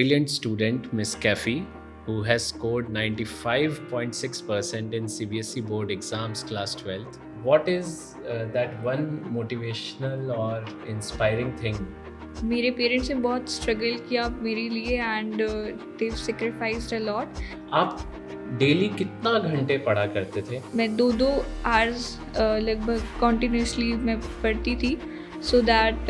Brilliant student, Miss Caffey, who has scored 95.6% in CBSE board exams class 12th. What is that one motivational or inspiring thing? मेरे parents ने बहुत struggle किया मेरे लिए and Dev sacrificed a lot. आप daily कितना घंटे पढ़ा करते थे? मैं 2-2 आवर्स लगभग कंटिन्यूअसली मैं पढ़ती थी सो दैट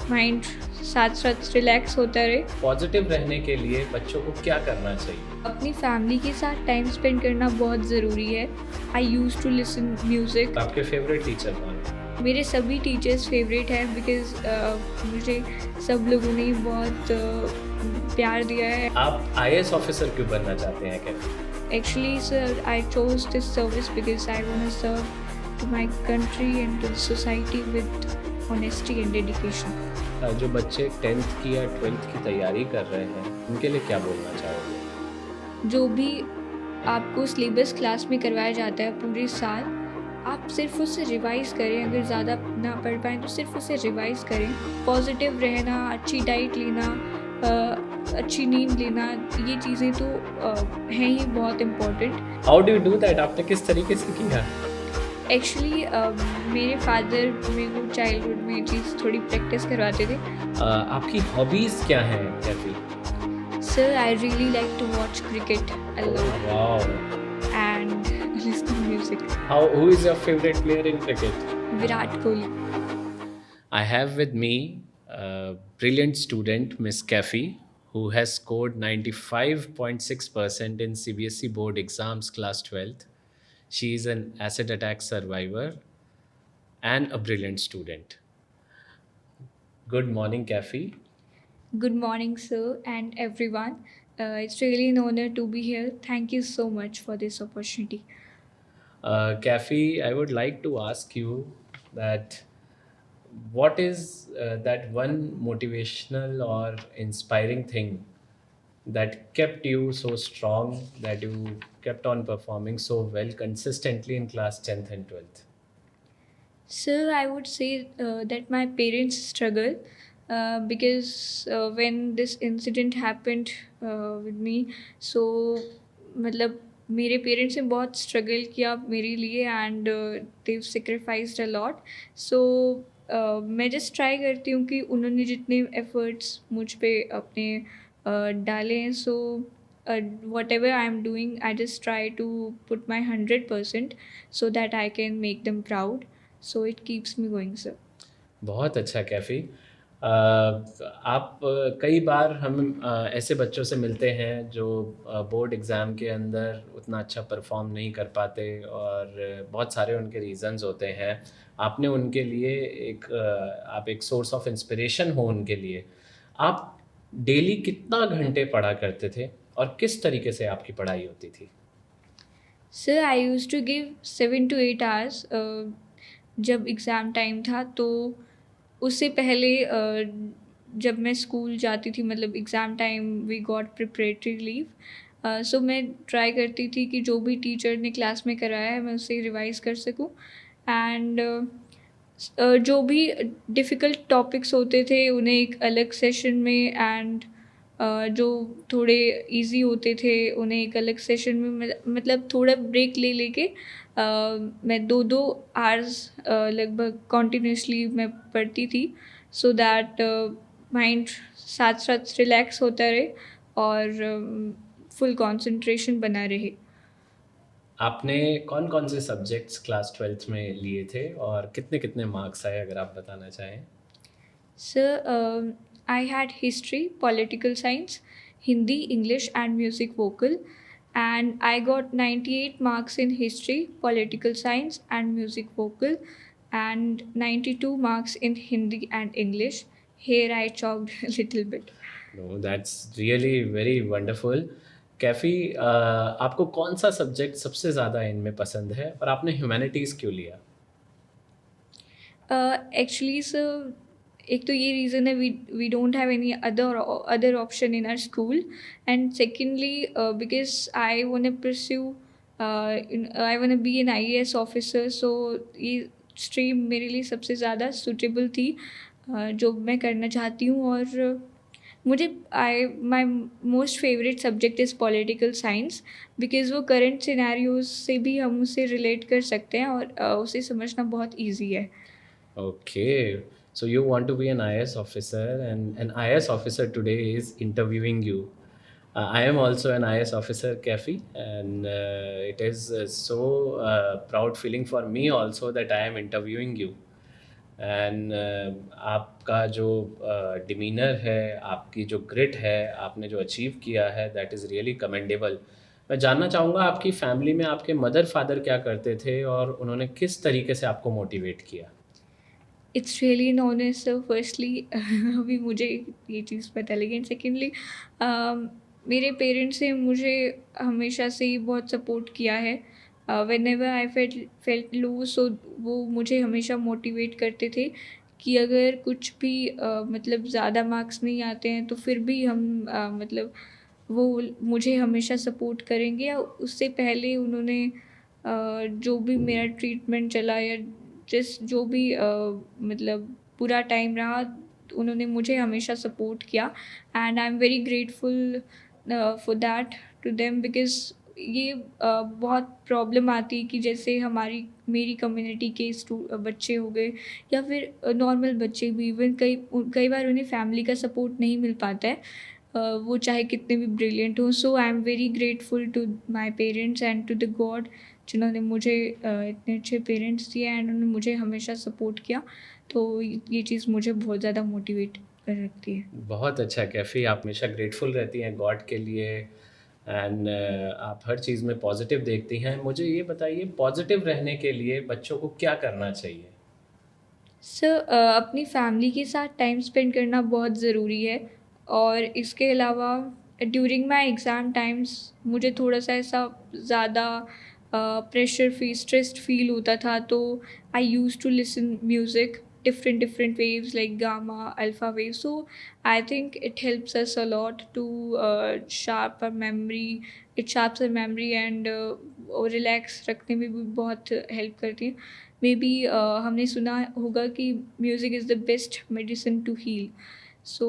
माइंड साथ-साथ रिलैक्स होता रहे। पॉजिटिव रहने के लिए बच्चों को क्या करना चाहिए? अपनी फैमिली के साथ टाइम स्पेंड करना बहुत ज़रूरी है। I used to listen music. आपके फेवरेट टीचर कौन है? मेरे सभी टीचर्स फेवरेट हैं बिकॉज़ मुझे सब लोगों ने बहुत प्यार दिया है। आप आईएएस ऑफिसर क्यों बनना चाहते हैं Kaifi? Actually, sir, I chose this service because I want to serve to my country and to the society with honesty and dedication. जो बच्चे 10th की या 12th की तैयारी कर रहे हैं, उनके लिए क्या बोलना चाहोगे? जो भी आपको सिलेबस क्लास में करवाया जाता है पूरे साल, आप सिर्फ उसे रिवाइज़ करें। अगर ज़्यादा ना पढ़ पाएँ तो सिर्फ उसे रिवाइज़ करें। पॉजिटिव रहना, अच्छी डाइट लेना, अच्छी नींद लेना, ये चीज़ें तो हैं ही बहुत important. How do you do that? आपने किस तरीके से किया? एक्चुअली मेरे फादर मेरे को चाइल्डहुड में ये चीज़ थोड़ी प्रैक्टिस करवाते थे। आपकी हॉबीज क्या हैं Kaifi? Sir, I really like to watch cricket a lot wow! And listen to music. Who is your favorite player in cricket? Virat Kohli. I have with me a brilliant student, Miss Caffey, who has scored 95.6% in CBSE board exams class 12th. She is an acid attack survivor and a brilliant student. Good morning, Caffey. Good morning, sir, and everyone. It's really an honor to be here. Thank you so much for this opportunity. Caffey, I would like to ask you that what is that one motivational or inspiring thing that kept you so strong that you kept on performing so well consistently in class 10th and 12th? Sir, I would say that my parents struggle because when this incident happened with me, so मतलब मेरे parents ने बहुत struggle किया मेरे लिए and Dev sacrificed a lot. So मैं just try करती हूँ कि उन्होंने जितने एफर्ट्स मुझ पे अपने डाले हैं, so whatever I am doing I just try to put my 100% so that I can make them proud. So it keeps me going, sir. बहुत अच्छा कैफ़ी। आप कई बार हम ऐसे बच्चों से मिलते हैं जो बोर्ड एग्ज़ाम के अंदर उतना अच्छा परफॉर्म नहीं कर पाते और बहुत सारे उनके रीज़न्स होते हैं। आपने उनके लिए आप एक सोर्स ऑफ इंस्पिरेशन हो उनके लिए। आप डेली कितना घंटे पढ़ा करते थे और किस तरीके से आपकी पढ़ाई होती थी? Sir, I used to give 7 to 8 hours जब एग्ज़ाम टाइम था, तो उससे पहले जब मैं स्कूल जाती थी, मतलब exam time we got preparatory leave, so मैं ट्राई करती थी कि जो भी टीचर ने क्लास में कराया है मैं उसे रिवाइज़ कर सकूँ एंड जो भी डिफ़िकल्ट टॉपिक्स होते थे उन्हें एक अलग सेशन में एंड जो थोड़े इजी होते थे उन्हें एक अलग सेशन में मतलब थोड़ा ब्रेक ले लेके मैं 2-2 आवर्स लगभग कंटिन्यूअसली मैं पढ़ती थी सो दैट माइंड साथ-साथ रिलैक्स होता रहे और फुल कंसंट्रेशन बना रहे। आपने कौन-कौन से सब्जेक्ट्स क्लास 12th में लिए थे और कितने-कितने मार्क्स आए अगर आप बताना चाहें? Sir, I had history, political science, Hindi, English, and music vocal. And I got 98 marks in history, political science, and music vocal, and 92 marks in Hindi and English. Here I chalked a little bit. No, that's really very wonderful. Kaifi आपको कौन-सा subject सबसे ज़्यादा इनमें पसंद है और आपने humanities क्यों लिया? Actually, sir, एक तो ये रीज़न है we don't have any other option in our school and secondly because I want to pursue I want to be an IAS officer, so ये स्ट्रीम मेरे लिए सबसे ज़्यादा सूटेबल थी जो मैं करना चाहती हूँ। और मुझे I my most favourite subject is political science, because वो करंट सिनेरियोज़ से भी हम उससे रिलेट कर सकते हैं, और उसे समझना बहुत ईज़ी है। Okay, so you want to be an IS officer, and an IS officer today is interviewing you. I am also an IS officer, Kafi, and it is so proud feeling for me also that I am interviewing you. And आपका जो demeanour है, आपकी जो grit है, आपने जो achieve किया है, दैट इज़ रियली कमेंडेबल। मैं जानना चाहूँगा आपकी फैमिली में आपके मदर फादर क्या करते थे और उन्होंने किस तरीके से आपको मोटिवेट किया? It's really an honour sir, firstly अभी मुझे ये चीज़ पता लगी, एंड सेकेंडली मेरे पेरेंट्स ने मुझे हमेशा से ही बहुत सपोर्ट किया है। वेन एवर आई फेल्ट लो, सो वो मुझे हमेशा मोटिवेट करते थे कि अगर कुछ भी मतलब ज़्यादा मार्क्स नहीं आते हैं तो फिर भी हम मतलब वो मुझे हमेशा सपोर्ट करेंगे। या उससे पहले उन्होंने जो भी मेरा ट्रीटमेंट चला, या जो भी मतलब पूरा टाइम रहा, उन्होंने मुझे हमेशा सपोर्ट किया, and I am very grateful for that to them, because ये बहुत प्रॉब्लम आती है कि जैसे हमारी मेरी कम्युनिटी के बच्चे हो गए, या फिर नॉर्मल बच्चे भी, इवन कई बार उन्हें फैमिली का सपोर्ट नहीं मिल पाता है, वो चाहे कितने भी ब्रिलियंट हों। So I am very grateful to my parents and to the God, जिन्होंने मुझे इतने अच्छे पेरेंट्स दिए एंड उन्होंने मुझे हमेशा सपोर्ट किया। तो ये चीज़ मुझे बहुत ज़्यादा मोटिवेट कर रखती है। बहुत अच्छा कैफ़ी, आप हमेशा ग्रेटफुल रहती हैं गॉड के लिए, एंड आप हर चीज़ में पॉजिटिव देखती हैं। मुझे ये बताइए, पॉजिटिव रहने के लिए बच्चों को क्या करना चाहिए? सर, अपनी फैमिली के साथ टाइम स्पेंड करना बहुत ज़रूरी है, और इसके अलावा ड्यूरिंग माई एग्ज़ाम टाइम्स मुझे थोड़ा-सा ऐसा ज़्यादा स्ट्रेस्ड फ़ील होता था, तो I used to listen music, different waves like gamma, alpha wave. So I think it helps us a lot to sharp our memory, it sharps our memory, and relax रखने में भी बहुत help करती है। May be हमने सुना होगा कि music is the best medicine to heal. So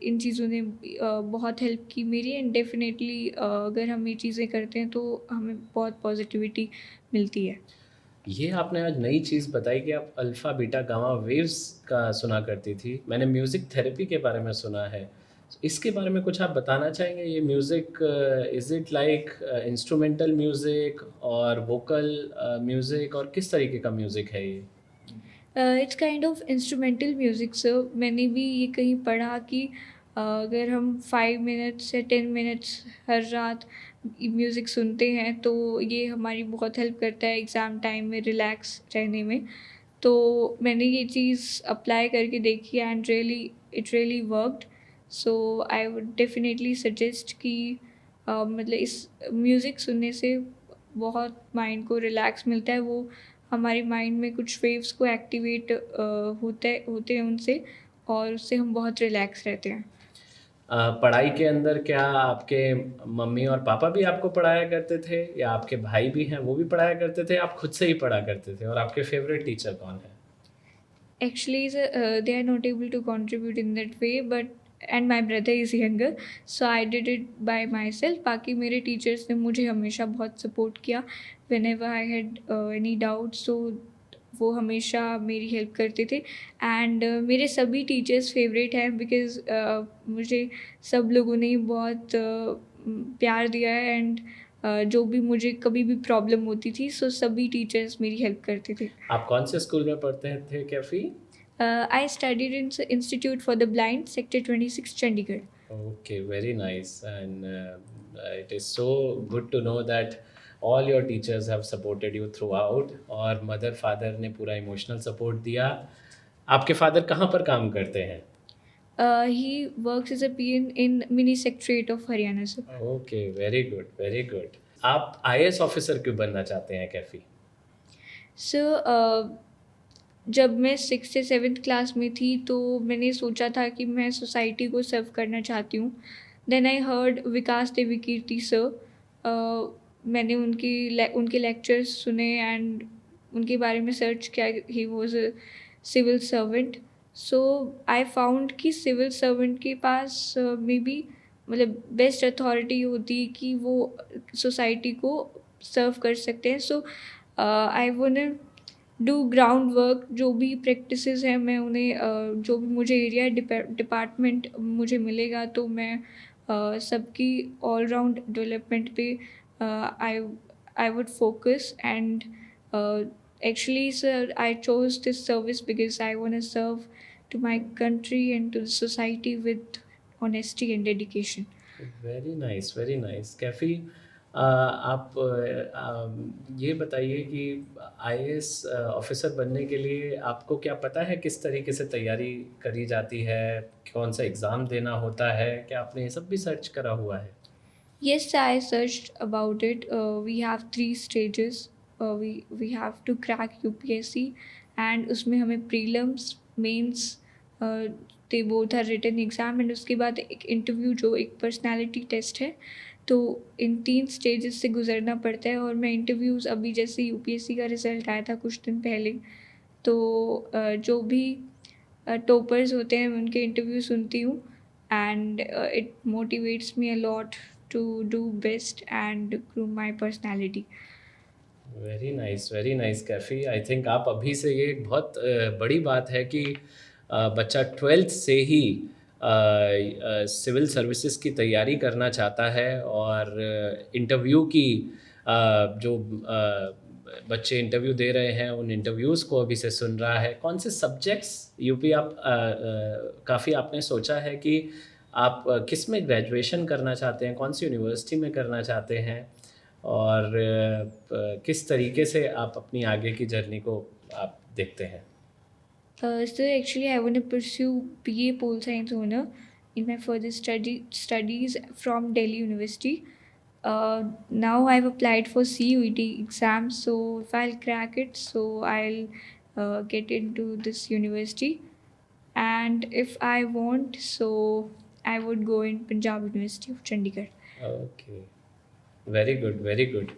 इन चीज़ों ने बहुत हेल्प की मेरी, एंड डेफिनेटली अगर हम ये चीज़ें करते हैं तो हमें बहुत पॉजिटिविटी मिलती है। ये आपने आज नई चीज़ बताई कि आप अल्फ़ा, बीटा, गामा वेव्स का सुना करती थी। मैंने म्यूज़िक थेरेपी के बारे में सुना है। इसके बारे में कुछ आप बताना चाहेंगे? ये music is it like instrumental music और वोकल म्यूज़िक, और किस तरीके का म्यूज़िक है ये? It's kind of instrumental music sir. मैंने भी ये कहीं पढ़ा कि अगर हम 5 मिनट्स या 10 मिनट्स हर रात म्यूज़िक सुनते हैं तो ये हमारी बहुत हेल्प करता है एग्ज़ाम टाइम में रिलैक्स रहने में। तो मैंने ये चीज़ अप्लाई करके देखी, and it really worked. So I would definitely suggest कि मतलब इस म्यूज़िक सुनने से बहुत माइंड को रिलैक्स मिलता है। वो हमारे माइंड में कुछ वेव्स को एक्टिवेट होते होते हैं उनसे, और उससे हम बहुत रिलैक्स रहते हैं। पढ़ाई के अंदर क्या आपके मम्मी और पापा भी आपको पढ़ाया करते थे, या आपके भाई भी हैं वो भी पढ़ाया करते थे, आप खुद से ही पढ़ा करते थे? और आपके फ़ेवरेट टीचर कौन हैं? Actually, they are not able to contribute in that way, but and my brother is younger, so I did it by myself. बाकी मेरे टीचर्स ने मुझे हमेशा बहुत सपोर्ट किया whenever I had any doubt, so वो हमेशा मेरी हेल्प करते थे। एंड मेरे सभी टीचर्स फेवरेट हैं, बिकॉज़ मुझे सब लोगों ने बहुत प्यार दिया है, एंड जो भी मुझे कभी भी प्रॉब्लम होती थी, सो सभी टीचर्स मेरी हेल्प करते थे। आप कौन से स्कूल में पढ़ते थे Kaifi? I studied in Institute for the Blind, Sector 26, Chandigarh. Okay, very nice. And it is so good to know that all your teachers have supported you throughout, और मदर फादर ने पूरा इमोशनल सपोर्ट दिया। आपके father कहाँ पर काम करते हैं? He works as a PN in Mini Secretariat of Haryana, sir. Okay, very good, very good. आप आईएएस ऑफिसर क्यों बनना चाहते हैं कैफ़ी? सर, जब मैं 6th या 7th क्लास में थी तो मैंने सोचा था कि मैं सोसाइटी को सर्व करना चाहती हूँ। Then I heard Vikas Divyakirti sir. मैंने उनके लेक्चर्स सुने, एंड उनके बारे में सर्च किया। He was a civil servant. So I found कि सिविल सर्वेंट के पास मे बी मतलब बेस्ट अथॉरिटी होती है कि वो सोसाइटी को सर्व कर सकते हैं। So I want do ground work, जो भी प्रैक्टिसेस हैं मैं उन्हें जो भी मुझे एरिया डिपार्टमेंट मुझे मिलेगा तो मैं सबकी ऑल राउंड डेवलपमेंट पे I I would focus. And actually sir, I chose this service because I want to serve to my country and to the society with honesty and dedication. Very nice, very nice. Kaifi, आप ये बताइए कि IAS officer बनने के लिए आपको क्या पता है किस तरीके से तैयारी करी जाती है? कौन-सा एग्ज़ाम देना होता है? क्या आपने ये सब भी सर्च करा हुआ है? Yes, I searched about it. We have three stages. We have to crack UPSC, and उसमें हमें prelims, mains, they both are written exam, and उसके बाद एक interview जो एक personality test है। तो इन 3 स्टेजेस से गुजरना पड़ता है और मैं इंटरव्यूज़ अभी जैसे यूपीएससी का रिज़ल्ट आया था कुछ दिन पहले, तो जो भी टॉपर्स होते हैं मैं उनके इंटरव्यू सुनती हूँ। And it motivates me a lot to do best and grow my personality. Very nice Kaifi. I think आप अभी से ये एक बहुत बड़ी बात है कि बच्चा 12th से ही सिविल सर्विसेज की तैयारी करना चाहता है और इंटरव्यू की जो बच्चे इंटरव्यू दे रहे हैं उन इंटरव्यूज़ को अभी से सुन रहा है। कौन से सब्जेक्ट्स यूपी आप काफ़ी आपने सोचा है कि आप किस में ग्रेजुएशन करना चाहते हैं, कौन सी यूनिवर्सिटी में करना चाहते हैं और किस तरीके से आप अपनी आगे की जर्नी को आप देखते हैं? So actually, I want to pursue BA Pol Science honor in my further studies from Delhi University. Now I've applied for CUET exam, so if I'll crack it, so I'll get into this university. And if I want, so I would go in Punjab University of Chandigarh. Okay, very good, very good.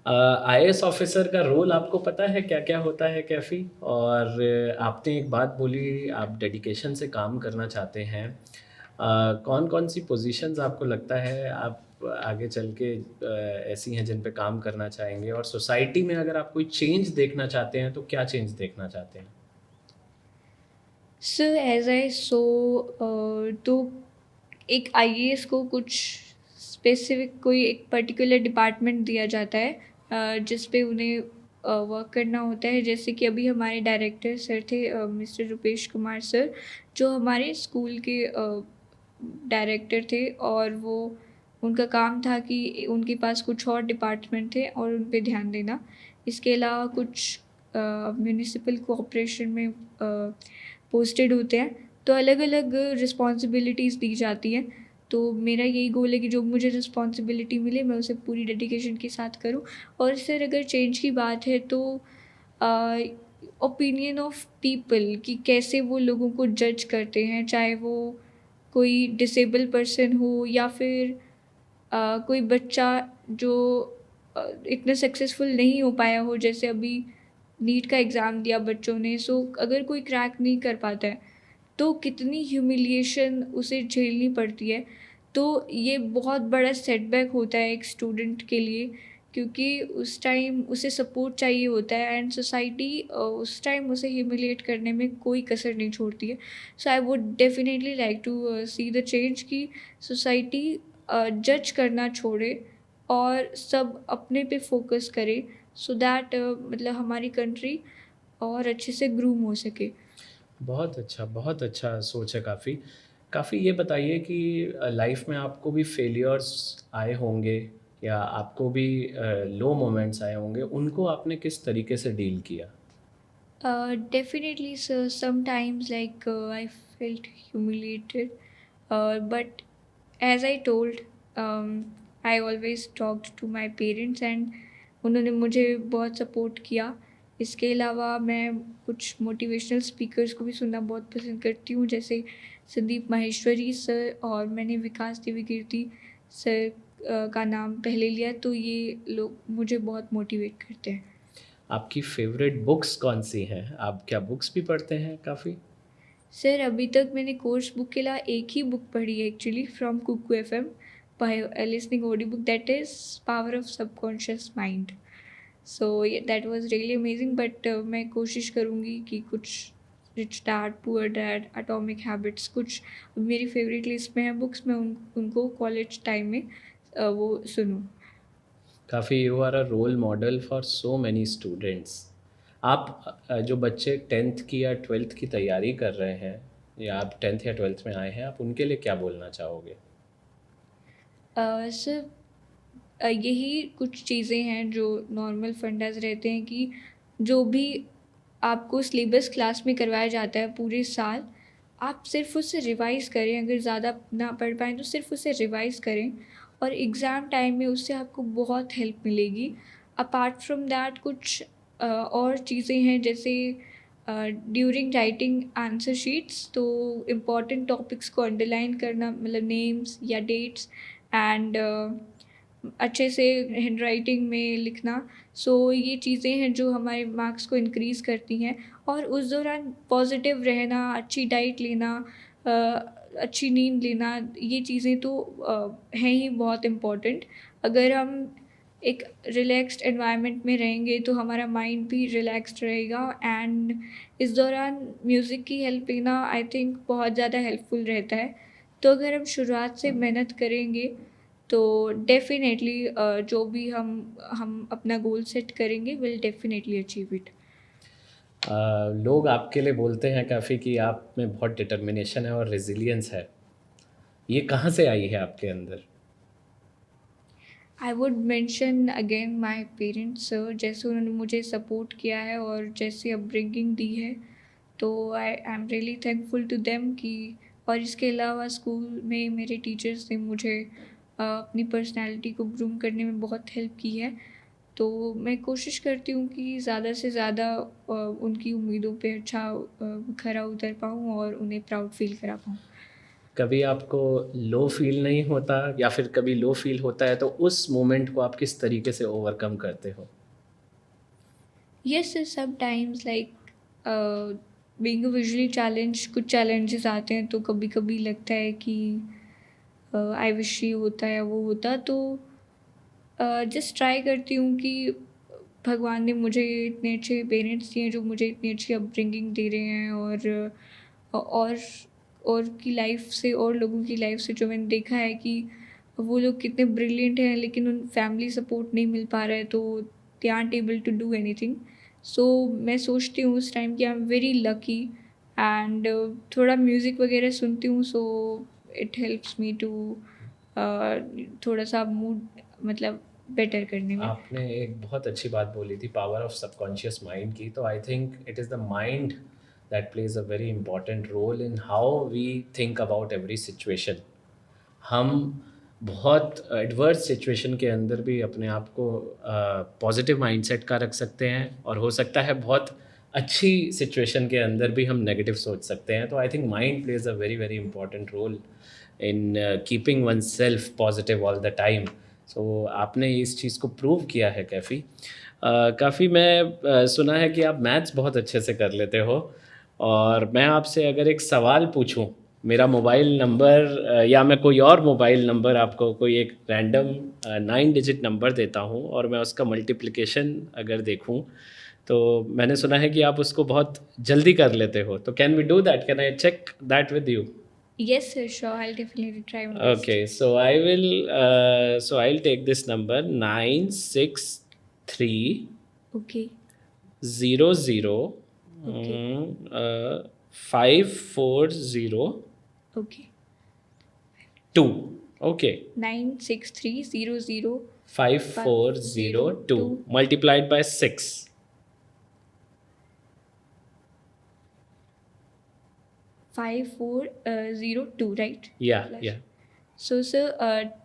IAS officer का role आपको पता है क्या-क्या होता है कैफ़ी? और आपने एक बात बोली आप डेडिकेशन से काम करना चाहते हैं। कौन-कौन सी पोज़ीशंस आपको लगता है आप आगे चल के ऐसी हैं जिन पे काम करना चाहेंगे? और सोसाइटी में अगर आप कोई चेंज देखना चाहते हैं तो क्या चेंज देखना चाहते हैं? So as I saw, तो एक आईएएस को कुछ स्पेसिफिक कोई एक पर्टिकुलर डिपार्टमेंट दिया जाता है जिस पे उन्हें वर्क करना होता है। जैसे कि अभी हमारे डायरेक्टर सर थे मिस्टर रुपेश कुमार सर, जो हमारे स्कूल के डायरेक्टर थे, और वो उनका काम था कि उनके पास कुछ और डिपार्टमेंट थे और उन पे ध्यान देना। इसके अलावा कुछ म्युनिसिपल कोऑपरेशन में पोस्टेड होते हैं, तो अलग-अलग रिस्पॉन्सिबिलिटीज़ दी जाती हैं। तो मेरा यही गोल है कि जो मुझे रिस्पॉन्सिबिलिटी मिले मैं उसे पूरी डेडिकेशन के साथ करूँ। और सर अगर चेंज की बात है तो ओपिनियन ऑफ पीपल कि कैसे वो लोगों को जज करते हैं, चाहे वो कोई डिसेबल पर्सन हो या फिर कोई बच्चा जो इतना सक्सेसफुल नहीं हो पाया हो, जैसे अभी नीट का एग्ज़ाम दिया बच्चों ने, सो अगर कोई क्रैक नहीं कर पाता है तो कितनी ह्यूमिलिएशन उसे झेलनी पड़ती है। तो ये बहुत बड़ा सेटबैक होता है एक स्टूडेंट के लिए, क्योंकि उस टाइम उसे सपोर्ट चाहिए होता है एंड सोसाइटी उस टाइम उसे ह्यूमिलिएट करने में कोई कसर नहीं छोड़ती है। So I would definitely like to see the change कि सोसाइटी जज करना छोड़े और सब अपने पे फोकस करे, सो दैट मतलब हमारी कंट्री और अच्छे से ग्रूम हो सके। बहुत अच्छा सोच है काफ़ी। काफ़ी ये बताइए कि लाइफ़ में आपको भी फेलियर्स आए होंगे या आपको भी लो मोमेंट्स आए होंगे, उनको आपने किस तरीके से डील किया? Definitely, so sometimes like I felt humiliated, but as I told, I always talked to my parents and उन्होंने मुझे बहुत सपोर्ट किया। इसके अलावा मैं कुछ मोटिवेशनल स्पीकर्स को भी सुनना बहुत पसंद करती हूँ, जैसे संदीप माहेश्वरी सर, और मैंने विकास देवीकीर्ति सर का नाम पहले लिया, तो ये लोग मुझे बहुत मोटिवेट करते हैं। आपकी फ़ेवरेट बुक्स कौन-सी हैं? आप क्या बुक्स भी पढ़ते हैं काफ़ी? सर अभी तक मैंने कोर्स बुक के अलावा एक ही बुक पढ़ी है actually from Kuku FM by listening audio book that is power of subconscious mind. So that was really amazing but मैं कोशिश करूँगी कि कुछ rich dad poor dad atomic habits कुछ मेरी फेवरेट लिस्ट में है बुक्स, मैं उनको कॉलेज टाइम में वो सुनूँ। काफ़ी you are a role model for so many students. आप जो बच्चे 10th की या 12th की तैयारी कर रहे हैं या आप 10th या 12th में आए हैं, आप उनके लिए क्या बोलना चाहोगे? सर यही कुछ चीज़ें हैं जो नॉर्मल फंडास रहते हैं कि जो भी आपको सिलेबस क्लास में करवाया जाता है पूरे साल, आप सिर्फ़ उसे रिवाइज़ करें। अगर ज़्यादा ना पढ़ पाएँ तो सिर्फ़ उसे रिवाइज़ करें और एग्ज़ाम टाइम में उससे आपको बहुत हेल्प मिलेगी। अपार्ट फ्रॉम दैट कुछ और चीज़ें हैं जैसे ड्यूरिंग राइटिंग आंसर शीट्स तो इम्पॉर्टेंट टॉपिक्स को अंडरलाइन करना मतलब नेम्स या डेट्स एंड अच्छे से हैंडराइटिंग में लिखना। सो ये चीज़ें हैं जो हमारे मार्क्स को इंक्रीज़ करती हैं और उस दौरान पॉजिटिव रहना, अच्छी डाइट लेना, अ, अच्छी नींद लेना, ये चीज़ें तो हैं ही बहुत इम्पोर्टेंट। अगर हम एक रिलैक्स्ड एनवायरनमेंट में रहेंगे तो हमारा माइंड भी रिलैक्स्ड रहेगा एंड इस दौरान म्यूज़िक की हेल्प लेना आई थिंक बहुत ज़्यादा हेल्पफुल रहता है। तो अगर हम शुरुआत से मेहनत करेंगे तो डेफ़िनेटली जो भी हम अपना गोल सेट करेंगे विल डेफ़िनेटली अचीव इट। लोग आपके लिए बोलते हैं काफ़ी कि आप में बहुत डिटर्मिनेशन है और रेजिलियंस है। ये कहाँ से आई है आपके अंदर? I would mention again my parents जैसे उन्होंने मुझे सपोर्ट किया है और जैसी अपब्रिंगिंग दी है, तो I am really thankful to them कि और इसके अलावा स्कूल में मेरे टीचर्स ने मुझे अपनी पर्सनैलिटी को ग्रूम करने में बहुत हेल्प की है। तो मैं कोशिश करती हूँ कि ज़्यादा से ज़्यादा उनकी उम्मीदों पे अच्छा खरा उतर पाऊँ और उन्हें प्राउड फ़ील करा पाऊँ। कभी आपको लो फ़ील नहीं होता या फिर कभी लो फ़ील होता है तो उस मोमेंट को आप किस तरीके से ओवरकम करते हो? Yes sometimes like being a visually challenge कुछ चैलेंजेस आते हैं तो कभी कभी लगता है कि आई विश ये होता या वो होता तो जस्ट ट्राई करती हूँ कि भगवान ने मुझे इतने अच्छे पेरेंट्स दिए हैं जो मुझे इतनी अच्छी अपब्रिंगिंग दे रहे हैं और और की लाइफ से और लोगों की लाइफ से जो मैंने देखा है कि वो लोग कितने ब्रिलियंट हैं लेकिन उन फैमिली सपोर्ट नहीं मिल पा रहा है तो they aren't able to do anything. So मैं सोचती हूँ उस टाइम कि I am very lucky and थोड़ा म्यूज़िक वगैरह सुनती हूँ so it helps me to थोड़ा सा मूड मतलब बेटर करने में। आपने एक बहुत अच्छी बात बोली थी पावर ऑफ सबकॉन्शियस माइंड की, तो I think it is the mind that plays a very important role in how we think about every situation. हम बहुत एडवर्स सिचुएशन के अंदर भी अपने आप को पॉजिटिव माइंडसेट का रख सकते हैं और हो सकता है बहुत अच्छी सिचुएशन के अंदर भी हम नेगेटिव सोच सकते हैं। तो I think mind plays a very very important role in keeping oneself positive all the time. So आपने इस चीज़ को प्रूव किया है काफ़ी। काफ़ी मैं सुना है कि आप मैथ्स बहुत अच्छे से कर लेते हो और मैं आपसे अगर एक सवाल पूछूं, मेरा मोबाइल नंबर या मैं कोई और मोबाइल नंबर आपको कोई एक रैंडम 9 डिजिट नंबर देता हूँ और मैं उसका मल्टीप्लिकेशन अगर देखूँ तो मैंने सुना है कि आप उसको बहुत जल्दी कर लेते हो। तो can we do that? Can I check that with you? Yes sir sure I definitely try my best. Okay, so I'll take this number 963 okay 00 okay 540 okay 2. Okay, 96300 502 5402 multiplied by 6. 5402 right? Yeah, Plus. yeah. So sir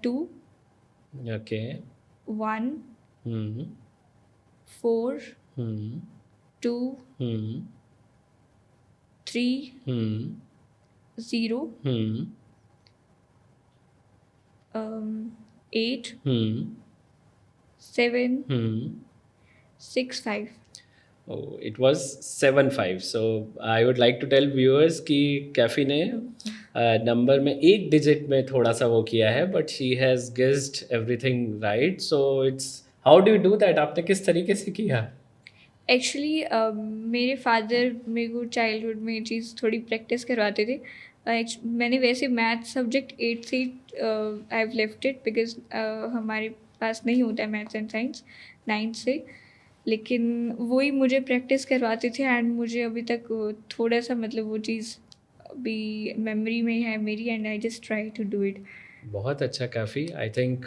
2 Okay. 1 Hmm. 4 Hmm. 2 Hmm. 3 Hmm. 0 Hmm. 8 Hmm. 7 Hmm. 6 5. It was 7-5. So I would like to tell viewers कि कैफ़ी ने number में एक digit में थोड़ा सा वो किया है, but she has guessed everything right. So it's how do you do that? आपने किस तरीके से किया? एक्चुअली मेरे फादर मेरे को चाइल्डहुड में ये चीज़ थोड़ी प्रैक्टिस करवाते थे. मैंने वैसे मैथ सब्जेक्ट 8 से I have left it because हमारे पास नहीं होता है मैथ्स एंड साइंस 9 से. लेकिन वही मुझे प्रैक्टिस करवाते थे एंड मुझे अभी तक थोड़ा सा मतलब वो चीज़ अभी मेमोरी में है मेरी and I just try to do it. बहुत अच्छा. काफ़ी आई थिंक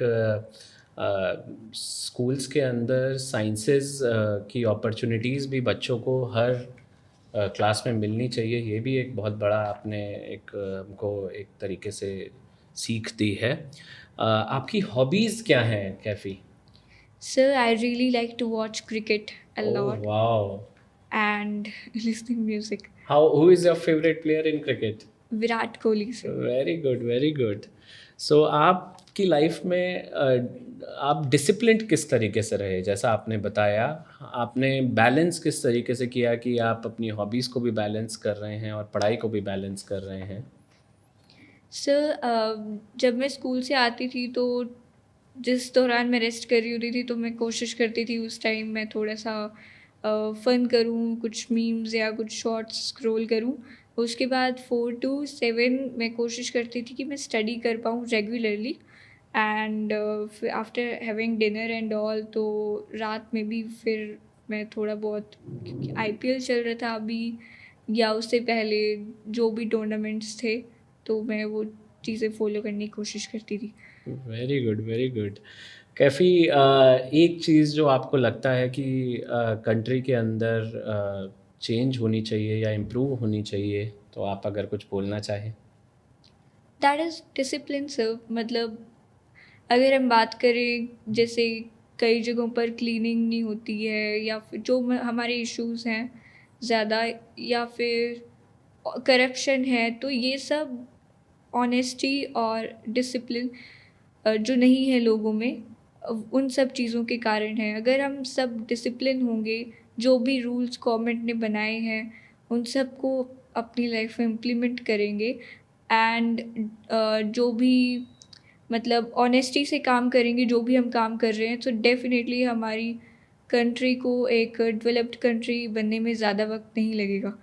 स्कूल्स के अंदर साइंसेस की अपॉर्चुनिटीज़ भी बच्चों को हर क्लास में मिलनी चाहिए. ये भी एक बहुत बड़ा आपने एक हमको एक तरीके से सीख दी है. आपकी हॉबीज़ क्या हैं Kaifi? Sir I really like to watch cricket a oh lot wow. And listening music. How who is your favourite player in cricket? Virat Kohli sir. Very good, very good. So आपकी लाइफ में आप डिसिप्लिन्ड किस तरीके से रहे? जैसा आपने बताया, आपने बैलेंस किस तरीके से किया कि आप अपनी हॉबीज़ को भी बैलेंस कर रहे हैं और पढ़ाई को भी बैलेंस कर रहे हैं? सर जब मैं स्कूल से आती थी तो जिस दौरान मैं रेस्ट कर रही होती थी तो मैं कोशिश करती थी उस टाइम मैं थोड़ा सा फ़न करूँ, कुछ मीम्स या कुछ शॉर्ट्स स्क्रॉल करूँ. उसके बाद 4 to 7 मैं कोशिश करती थी कि मैं स्टडी कर पाऊँ regularly. And after having dinner and all तो रात में भी फिर मैं थोड़ा बहुत, क्योंकि आईपीएल चल रहा था अभी या उससे पहले जो भी टूर्नामेंट्स थे, तो मैं वो चीज़ें फॉलो करने की कोशिश करती थी. Very good, very good. Kaifi एक चीज़ जो आपको लगता है कि कंट्री के अंदर चेंज होनी चाहिए या इम्प्रूव होनी चाहिए, तो आप अगर कुछ बोलना चाहें? That is discipline sir. मतलब अगर हम बात करें जैसे कई जगहों पर क्लीनिंग नहीं होती है या फिर जो हमारे इश्यूज़ हैं ज़्यादा, या फिर करप्शन है, तो ये सब ऑनेस्टी और डिसिप्लिन जो नहीं है लोगों में, उन सब चीज़ों के कारण है. अगर हम सब डिसिप्लिन होंगे, जो भी रूल्स गवर्नमेंट ने बनाए हैं उन सब को अपनी लाइफ में इम्प्लीमेंट करेंगे एंड जो भी मतलब ऑनेस्टी से काम करेंगे, जो भी हम काम कर रहे हैं, तो डेफिनेटली हमारी कंट्री को एक डेवलप्ड कंट्री बनने में ज़्यादा वक्त नहीं लगेगा.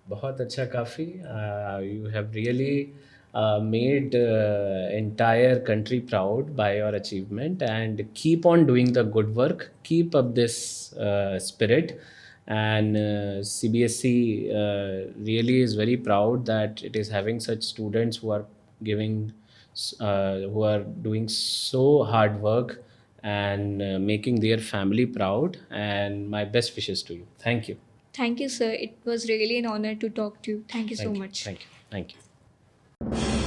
बहुत अच्छा. काफ़ी you have really made entire country proud by your achievement, and keep on doing the good work. Keep up this spirit, and CBSE really is very proud that it is having such students who are giving who are doing so hard work and making their family proud. And my best wishes to you. Thank you. Thank you, sir. It was really an honor to talk to you. Thank you so Thank you. much. Thank you. Thank you.